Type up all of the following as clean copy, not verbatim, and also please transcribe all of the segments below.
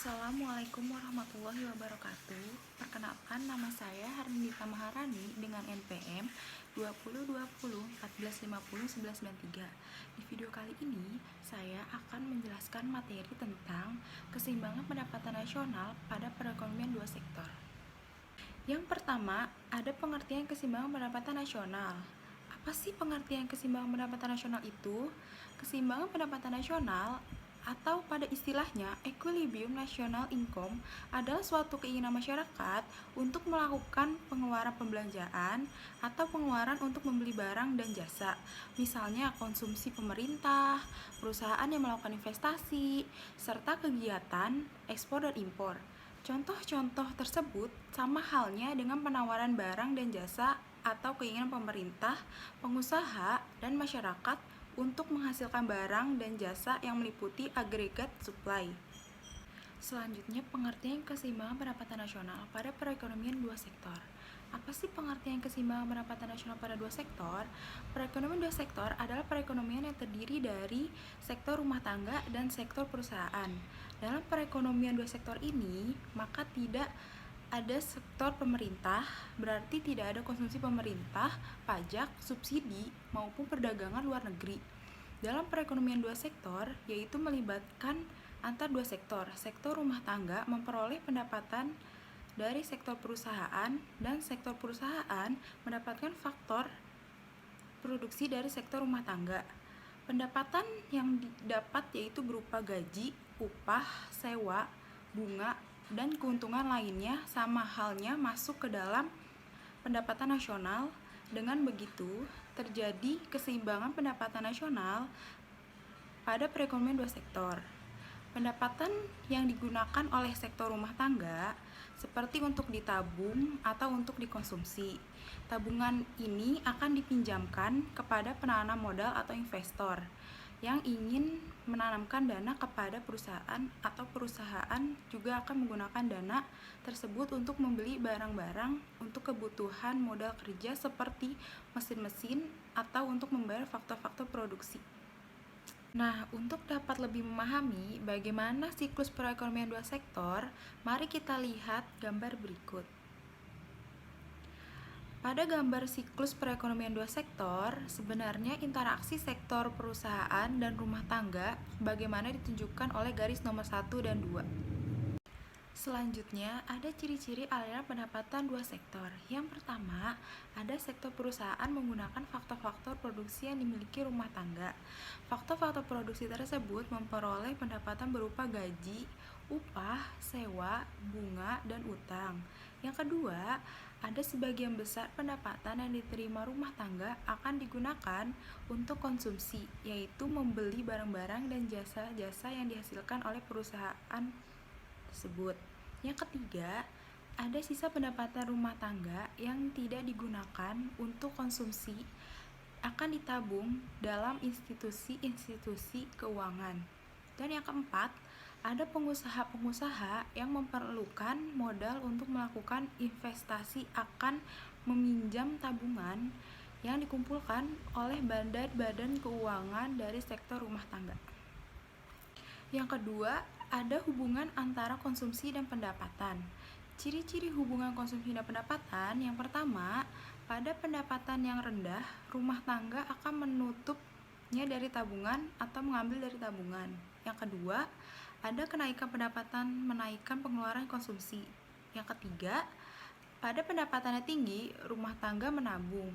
Assalamualaikum warahmatullahi wabarakatuh. Perkenalkan, nama saya Harnita Maharani dengan NPM 202014501193. Di video kali ini, saya akan menjelaskan materi tentang keseimbangan pendapatan nasional pada perekonomian dua sektor. Yang pertama, ada pengertian keseimbangan pendapatan nasional. Apa sih pengertian keseimbangan pendapatan nasional itu? Keseimbangan pendapatan nasional atau pada istilahnya equilibrium national income adalah suatu keinginan masyarakat untuk melakukan pengeluaran pembelanjaan atau pengeluaran untuk membeli barang dan jasa, misalnya konsumsi pemerintah, perusahaan yang melakukan investasi, serta kegiatan ekspor dan impor. Contoh-contoh tersebut sama halnya dengan penawaran barang dan jasa atau keinginan pemerintah, pengusaha, dan masyarakat untuk menghasilkan barang dan jasa yang meliputi agregat supply. Selanjutnya, pengertian keseimbangan pendapatan nasional pada perekonomian dua sektor. Apa sih pengertian keseimbangan pendapatan nasional pada dua sektor? Perekonomian dua sektor adalah perekonomian yang terdiri dari sektor rumah tangga dan sektor perusahaan. Dalam perekonomian dua sektor ini, maka tidak ada sektor pemerintah, berarti tidak ada konsumsi pemerintah, pajak, subsidi, maupun perdagangan luar negeri. Dalam perekonomian dua sektor, yaitu melibatkan antar dua sektor. Sektor rumah tangga memperoleh pendapatan dari sektor perusahaan, dan sektor perusahaan mendapatkan faktor produksi dari sektor rumah tangga. Pendapatan yang didapat yaitu berupa gaji, upah, sewa, bunga, dan keuntungan lainnya sama halnya masuk ke dalam pendapatan nasional. Dengan begitu, terjadi keseimbangan pendapatan nasional pada perekonomian dua sektor. Pendapatan yang digunakan oleh sektor rumah tangga seperti untuk ditabung atau untuk dikonsumsi. Tabungan ini akan dipinjamkan kepada penanam modal atau investor yang ingin menanamkan dana kepada perusahaan, atau perusahaan juga akan menggunakan dana tersebut untuk membeli barang-barang untuk kebutuhan modal kerja seperti mesin-mesin atau untuk membayar faktor-faktor produksi. Nah, untuk dapat lebih memahami bagaimana siklus perekonomian dua sektor, mari kita lihat gambar berikut. Pada gambar siklus perekonomian dua sektor, sebenarnya interaksi sektor perusahaan dan rumah tangga bagaimana ditunjukkan oleh garis nomor 1 dan 2. Selanjutnya, ada ciri-ciri aliran pendapatan dua sektor. Yang pertama, ada sektor perusahaan menggunakan faktor-faktor produksi yang dimiliki rumah tangga. Faktor-faktor produksi tersebut memperoleh pendapatan berupa gaji, upah, sewa, bunga, dan utang. Yang kedua, ada sebagian besar pendapatan yang diterima rumah tangga akan digunakan untuk konsumsi, yaitu membeli barang-barang dan jasa-jasa yang dihasilkan oleh perusahaan tersebut. Yang ketiga, ada sisa pendapatan rumah tangga yang tidak digunakan untuk konsumsi akan ditabung dalam institusi-institusi keuangan. Dan yang keempat, ada pengusaha-pengusaha yang memerlukan modal untuk melakukan investasi akan meminjam tabungan yang dikumpulkan oleh badan-badan keuangan dari sektor rumah tangga. Yang kedua, ada hubungan antara konsumsi dan pendapatan. Ciri-ciri hubungan konsumsi dan pendapatan, yang pertama, pada pendapatan yang rendah, rumah tangga akan menutupnya dari tabungan atau mengambil dari tabungan. Yang kedua, ada kenaikan pendapatan menaikkan pengeluaran konsumsi. Yang ketiga, pada pendapatannya tinggi, rumah tangga menabung.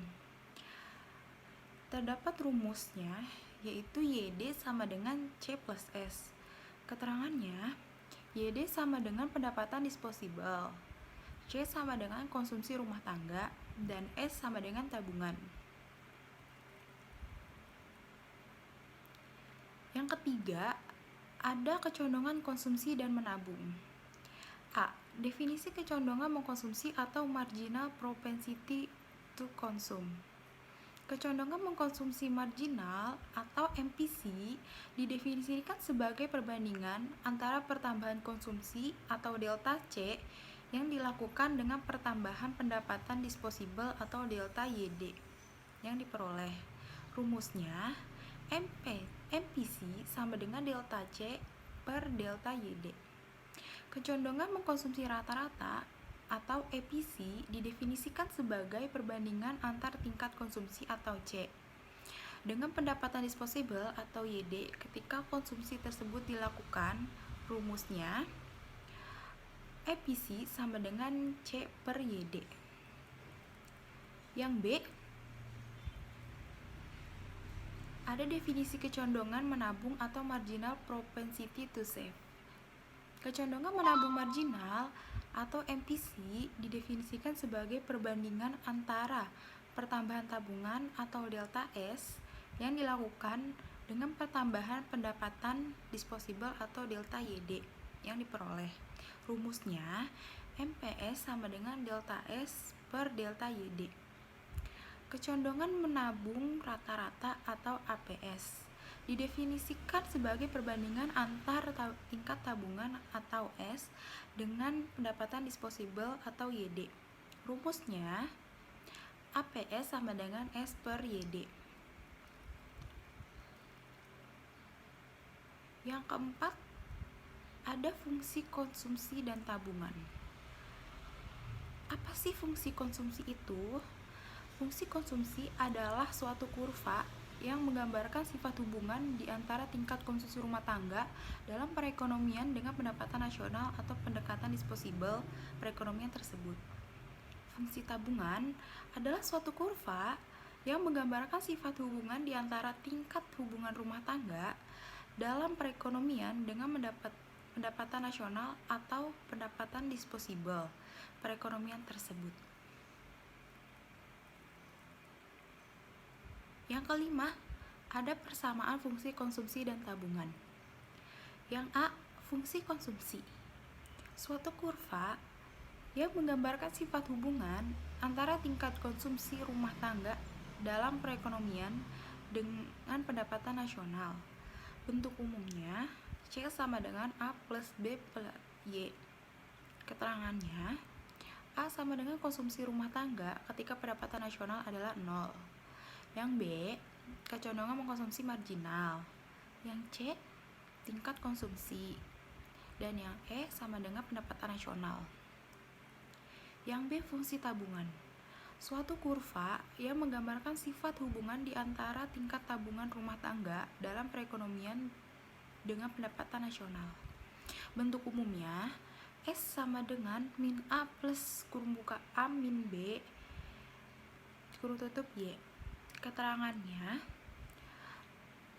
Terdapat rumusnya, yaitu YD sama dengan C plus S. Keterangannya, YD sama dengan pendapatan disposable, C sama dengan konsumsi rumah tangga, dan S sama dengan tabungan. Yang ketiga, ada kecondongan konsumsi dan menabung. A. Definisi kecondongan mengkonsumsi atau marginal propensity to consume. Kecondongan mengkonsumsi marginal atau MPC didefinisikan sebagai perbandingan antara pertambahan konsumsi atau delta C yang dilakukan dengan pertambahan pendapatan disposable atau delta YD yang diperoleh. Rumusnya, MPC sama dengan delta C per delta YD. Kecondongan mengkonsumsi rata-rata atau EPC didefinisikan sebagai perbandingan antar tingkat konsumsi atau C dengan pendapatan disposable atau YD ketika konsumsi tersebut dilakukan. Rumusnya EPC sama dengan C per YD. Yang B, ada definisi kecondongan menabung atau marginal propensity to save. Kecondongan menabung marginal atau MPC didefinisikan sebagai perbandingan antara pertambahan tabungan atau delta S yang dilakukan dengan pertambahan pendapatan disposable atau delta YD yang diperoleh. Rumusnya MPS sama dengan delta S per delta YD. Kecondongan menabung rata-rata atau APS didefinisikan sebagai perbandingan antar tingkat tabungan atau S dengan pendapatan disposable atau YD. Rumusnya APS sama dengan S per YD. Yang keempat, ada fungsi konsumsi dan tabungan. Apa sih fungsi konsumsi itu? Fungsi konsumsi adalah suatu kurva yang menggambarkan sifat hubungan di antara tingkat konsumsi rumah tangga dalam perekonomian dengan pendapatan nasional atau pendekatan disposable perekonomian tersebut. Fungsi tabungan adalah suatu kurva yang menggambarkan sifat hubungan di antara tingkat hubungan rumah tangga dalam perekonomian dengan pendapatan nasional atau pendapatan disposable perekonomian tersebut. Yang kelima, ada persamaan fungsi konsumsi dan tabungan. Yang A, fungsi konsumsi. Suatu kurva yang menggambarkan sifat hubungan antara tingkat konsumsi rumah tangga dalam perekonomian dengan pendapatan nasional. Bentuk umumnya C sama dengan A plus B plus Y. Keterangannya, A sama dengan konsumsi rumah tangga ketika pendapatan nasional adalah 0. Yang B, kecondongan mengkonsumsi marginal. Yang C, tingkat konsumsi. Dan yang E sama dengan pendapatan nasional. Yang B, fungsi tabungan. Suatu kurva yang menggambarkan sifat hubungan di antara tingkat tabungan rumah tangga dalam perekonomian dengan pendapatan nasional. Bentuk umumnya S sama dengan min A plus kurung buka A min B kurung tutup Y. Keterangannya,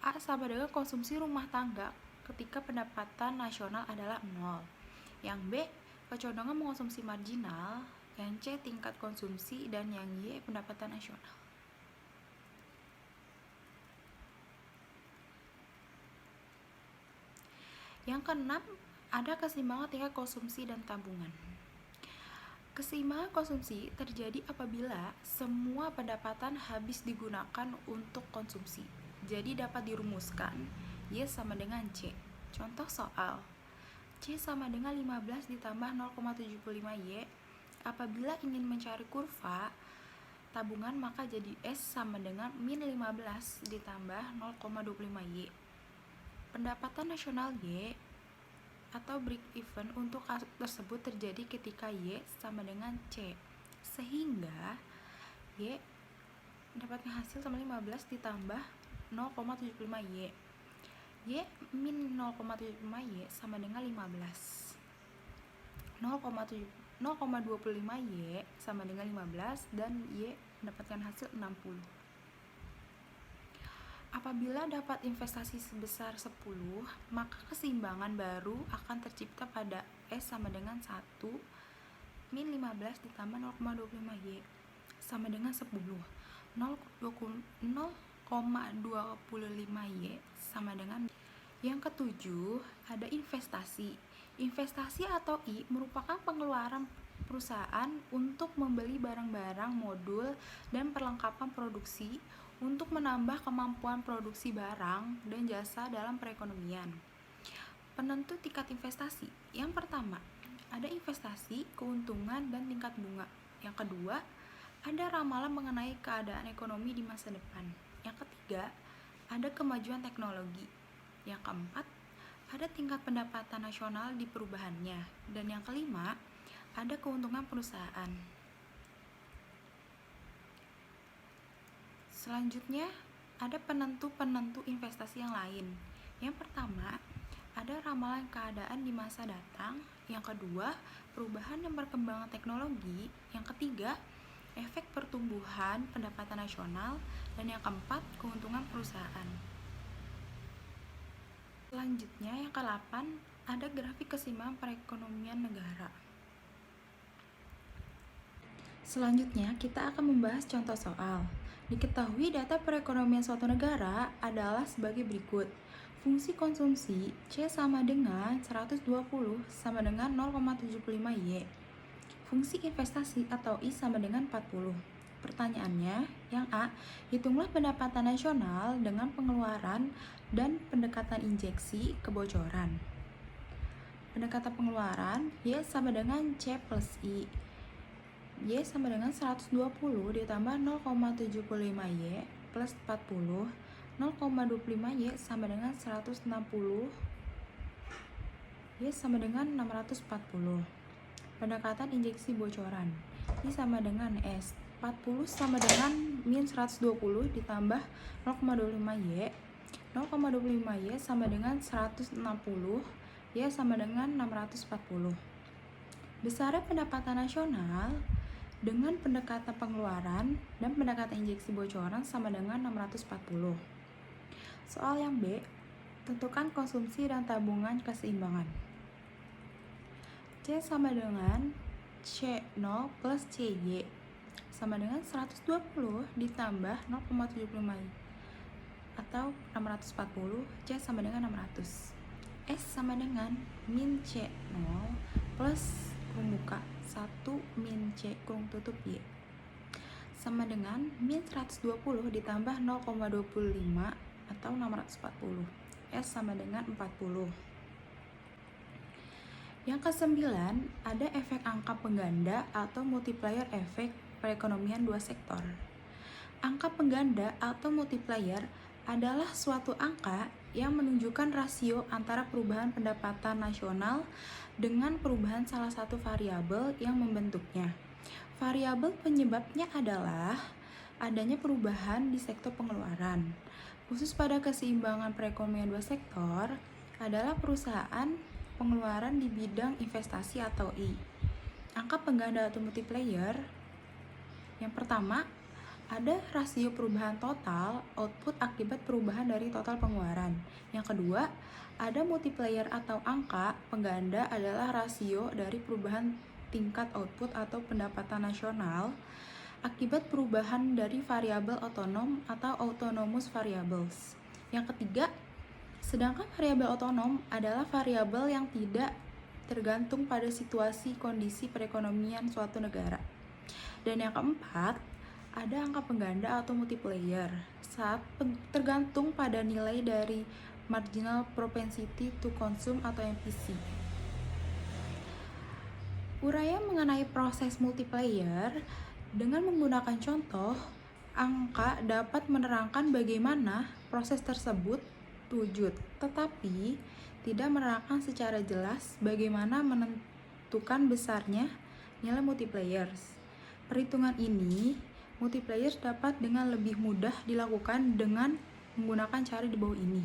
A sama dengan konsumsi rumah tangga ketika pendapatan nasional adalah 0. Yang B, kecondongan mengkonsumsi marginal. Yang C, tingkat konsumsi. Dan yang Y, pendapatan nasional. Yang keenam, ada keseimbangan tingkat konsumsi dan tabungan. Keseimbangan konsumsi terjadi apabila semua pendapatan habis digunakan untuk konsumsi. Jadi dapat dirumuskan Y sama dengan C. Contoh soal, C sama dengan 15 ditambah 0,75 Y. Apabila ingin mencari kurva tabungan, maka jadi S sama dengan min 15 ditambah 0,25 Y. Pendapatan nasional Y atau break even untuk kasus tersebut terjadi ketika Y sama dengan C, sehingga Y mendapatkan hasil sama 15 ditambah 0,75 Y. Y min 0,75 Y sama dengan 15. 0,25 Y sama dengan 15 dan Y mendapatkan hasil 60. Apabila dapat investasi sebesar 10, maka keseimbangan baru akan tercipta pada S sama dengan 1 min 15 ditambah 0,25 Y sama dengan 10. 0,25 Y sama dengan. Yang ketujuh, ada investasi. Investasi atau I merupakan pengeluaran perusahaan untuk membeli barang-barang, modul, dan perlengkapan produksi untuk menambah kemampuan produksi barang dan jasa dalam perekonomian. Penentu tingkat investasi. Yang pertama, ada investasi, keuntungan, dan tingkat bunga. Yang kedua, ada ramalan mengenai keadaan ekonomi di masa depan. Yang ketiga, ada kemajuan teknologi. Yang keempat, ada tingkat pendapatan nasional di perubahannya. Dan yang kelima, ada keuntungan perusahaan. Selanjutnya, ada penentu-penentu investasi yang lain. Yang pertama, ada ramalan keadaan di masa datang. Yang kedua, perubahan dan perkembangan teknologi. Yang ketiga, efek pertumbuhan pendapatan nasional. Dan yang keempat, keuntungan perusahaan. Selanjutnya, yang ke-8, ada grafik keseimbangan perekonomian negara. Selanjutnya, kita akan membahas contoh soal. Diketahui data perekonomian suatu negara adalah sebagai berikut. Fungsi konsumsi C sama dengan 120 sama dengan 0,75 Y. Fungsi investasi atau I sama dengan 40. Pertanyaannya, yang A, hitunglah pendapatan nasional dengan pengeluaran dan pendekatan injeksi kebocoran. Pendekatan pengeluaran, Y sama dengan C plus I. Y sama dengan 120 ditambah 0,75Y plus 40. 0,25Y sama dengan 160. Y sama dengan 640. Pendekatan injeksi bocoran, I sama dengan S. 40 sama dengan min 120 ditambah 0,25Y. 0,25Y sama dengan 160. Y sama dengan 640. Besarnya pendapatan nasional dengan pendekatan pengeluaran dan pendekatan injeksi bocoran sama dengan 640. Soal yang B, tentukan konsumsi dan tabungan keseimbangan. C sama dengan C0 plus CY sama dengan 120 ditambah 0,75 atau 640. C sama dengan 600. S sama dengan min C0 plus pembuka 1 min C kurung tutup Y sama dengan min 120 ditambah 0,25 atau 640. S sama dengan 40. Yang ke-9, ada efek angka pengganda atau multiplier efek perekonomian dua sektor. Angka pengganda atau multiplier adalah suatu angka yang menunjukkan rasio antara perubahan pendapatan nasional dengan perubahan salah satu variabel yang membentuknya. Variabel penyebabnya adalah adanya perubahan di sektor pengeluaran. Khusus pada keseimbangan perekonomian dua sektor adalah perusahaan pengeluaran di bidang investasi atau I. Angka pengganda atau multiplier yang pertama, ada rasio perubahan total output akibat perubahan dari total pengeluaran. Yang kedua, ada multiplier atau angka pengganda adalah rasio dari perubahan tingkat output atau pendapatan nasional akibat perubahan dari variabel otonom atau autonomous variables. Yang ketiga, sedangkan variabel otonom adalah variabel yang tidak tergantung pada situasi kondisi perekonomian suatu negara. Dan yang keempat, ada angka pengganda atau multiplier saat tergantung pada nilai dari marginal propensity to consume atau MPC. Uraian mengenai proses multiplier dengan menggunakan contoh, angka dapat menerangkan bagaimana proses tersebut wujud, tetapi tidak menerangkan secara jelas bagaimana menentukan besarnya nilai multipliers. Perhitungan ini multiplier dapat dengan lebih mudah dilakukan dengan menggunakan cara di bawah ini.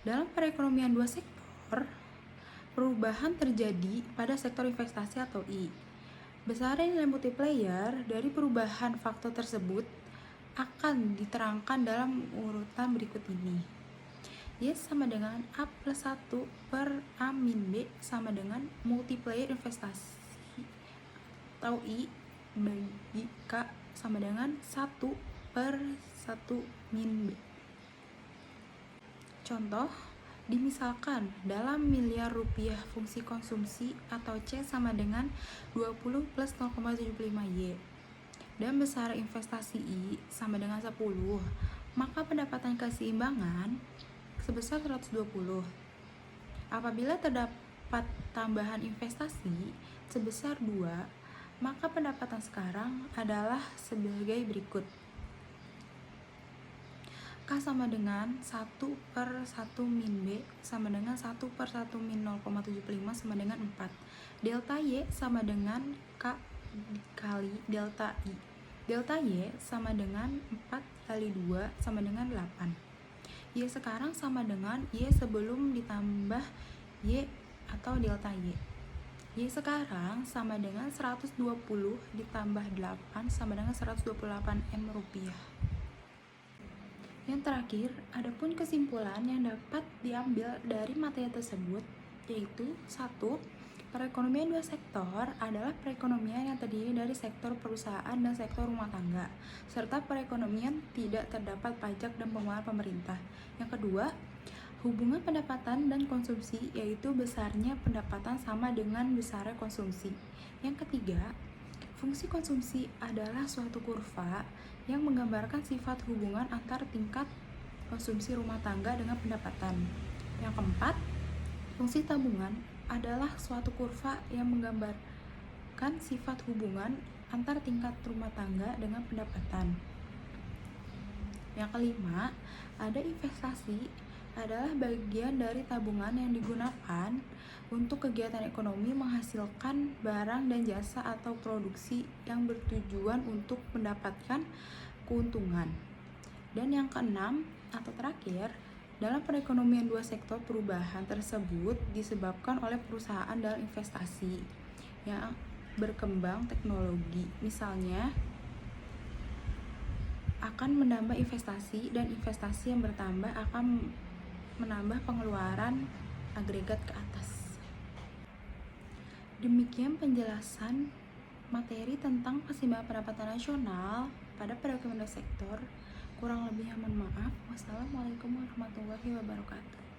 Dalam perekonomian dua sektor, perubahan terjadi pada sektor investasi atau I. Besarnya nilai multiplier dari perubahan faktor tersebut akan diterangkan dalam urutan berikut ini. Y sama dengan A plus 1 per A min B sama dengan multiplier investasi atau I bagi K sama dengan 1 per 1 min B. Contoh, dimisalkan dalam miliar rupiah fungsi konsumsi atau C sama dengan 20 plus 0,75Y dan besar investasi I sama dengan 10, maka pendapatan keseimbangan sebesar 120. Apabila terdapat tambahan investasi sebesar 2, maka pendapatan sekarang adalah sebagai berikut. K sama dengan 1/1 min B sama dengan 1/1 min 0,75 sama dengan 4. Delta Y sama dengan K kali delta I. Delta Y sama dengan 4 kali 2 sama dengan 8. Y sekarang sama dengan Y sebelum ditambah Y atau delta Y. Y sekarang sama dengan 120 ditambah 8 sama dengan 128 M rupiah. Yang terakhir, adapun kesimpulan yang dapat diambil dari materi tersebut yaitu 1. Perekonomian dua sektor adalah perekonomian yang terdiri dari sektor perusahaan dan sektor rumah tangga, serta perekonomian tidak terdapat pajak dan pengeluaran pemerintah. Yang kedua, hubungan pendapatan dan konsumsi yaitu besarnya pendapatan sama dengan besarnya konsumsi. Yang ketiga, fungsi konsumsi adalah suatu kurva yang menggambarkan sifat hubungan antar tingkat konsumsi rumah tangga dengan pendapatan. Yang keempat, fungsi tabungan adalah suatu kurva yang menggambarkan sifat hubungan antar tingkat rumah tangga dengan pendapatan. Yang kelima, ada investasi adalah bagian dari tabungan yang digunakan untuk kegiatan ekonomi menghasilkan barang dan jasa atau produksi yang bertujuan untuk mendapatkan keuntungan. Dan yang keenam atau terakhir, dalam perekonomian dua sektor perubahan tersebut disebabkan oleh perusahaan dalam investasi yang berkembang teknologi. Misalnya, akan menambah investasi dan investasi yang bertambah akan menambah pengeluaran agregat ke atas. Demikian penjelasan materi tentang keseimbangan pendapatan nasional pada perekonomian sektor. Kurang lebihnya mohon maaf. Wassalamualaikum warahmatullahi wabarakatuh.